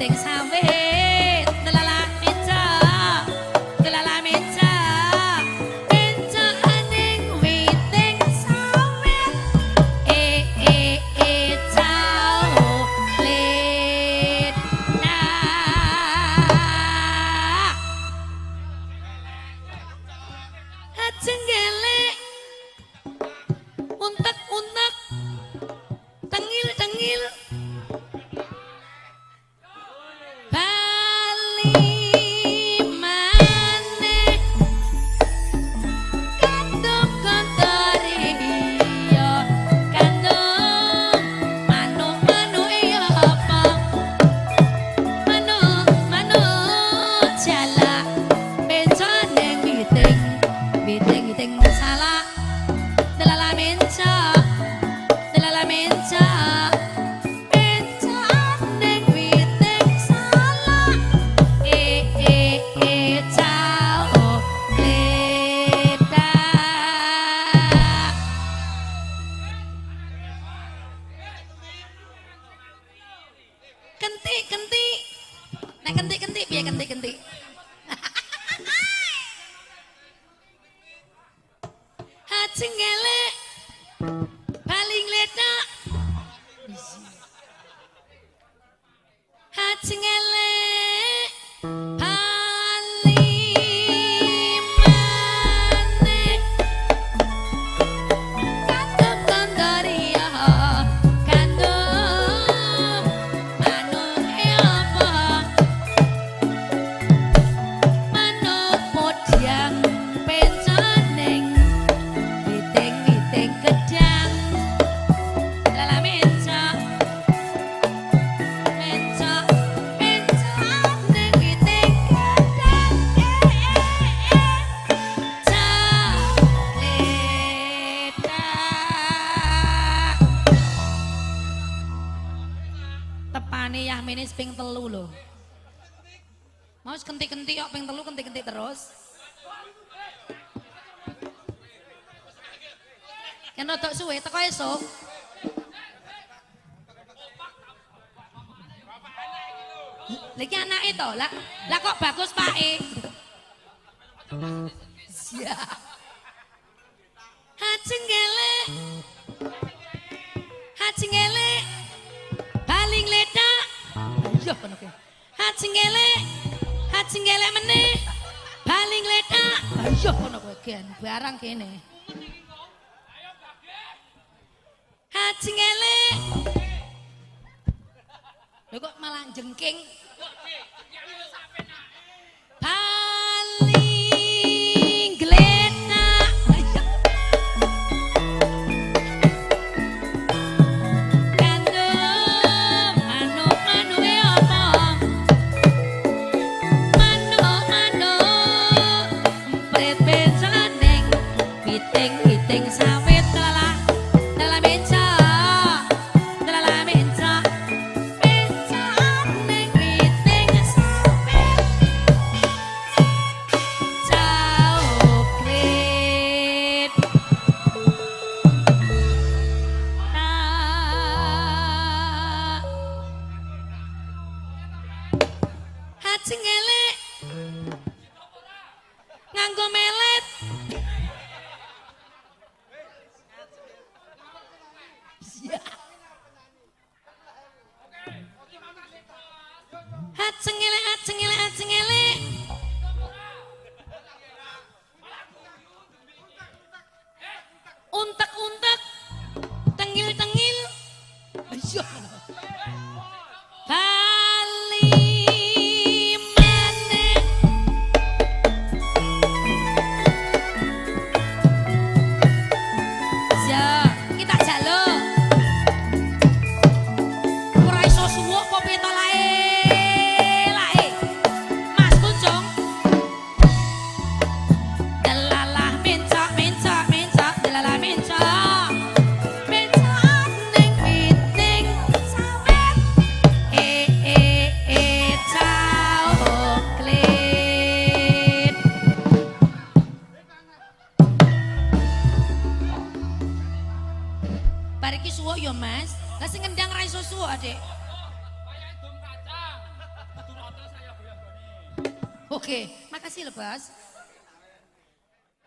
witing sawit delala meja delala meja meja aning witing sawit cao lit Jengelek untek-untek tengil-tengil bali maneh kandung kontore ya kandung manuk-manuk ya apa manuk jalak beca ning witing salah delala menca ning witing salah cao leda kenti nek kenti piye kenti Jengelek paling ledak jengelek paling maneh kandung kondori ya kandung manuk apa manuk podiang pencaneng witing gedang lala meja ning witing gedang caleda tepane Yahmine ping 3 lho mau kenti-kenti kok ping 3 kenti-kenti terus yang rodok suwe teko esuk lagi anake to lah kok bagus pake siap Jengelek paling ledak iya kono ki Jengelek meneh paling ledak iya kono kowe gen barang kene Jengelek lho kok malah jengking paling glenak kandung manuk-manuk apa manuk-manuk empret-empret ning witing sawit delala meja ning witing sawit coklat Jengelek nganggo melet Jengelek untek-untek tengil-tengil bali maneh Oke, makasih loh bos.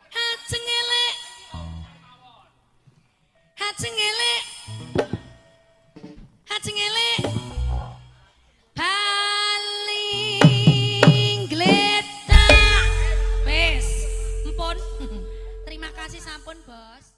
Hajeng elek. Hajeng elek. Hajeng elek. Paling gletak. Wes, empun. Terima kasih sampun bos.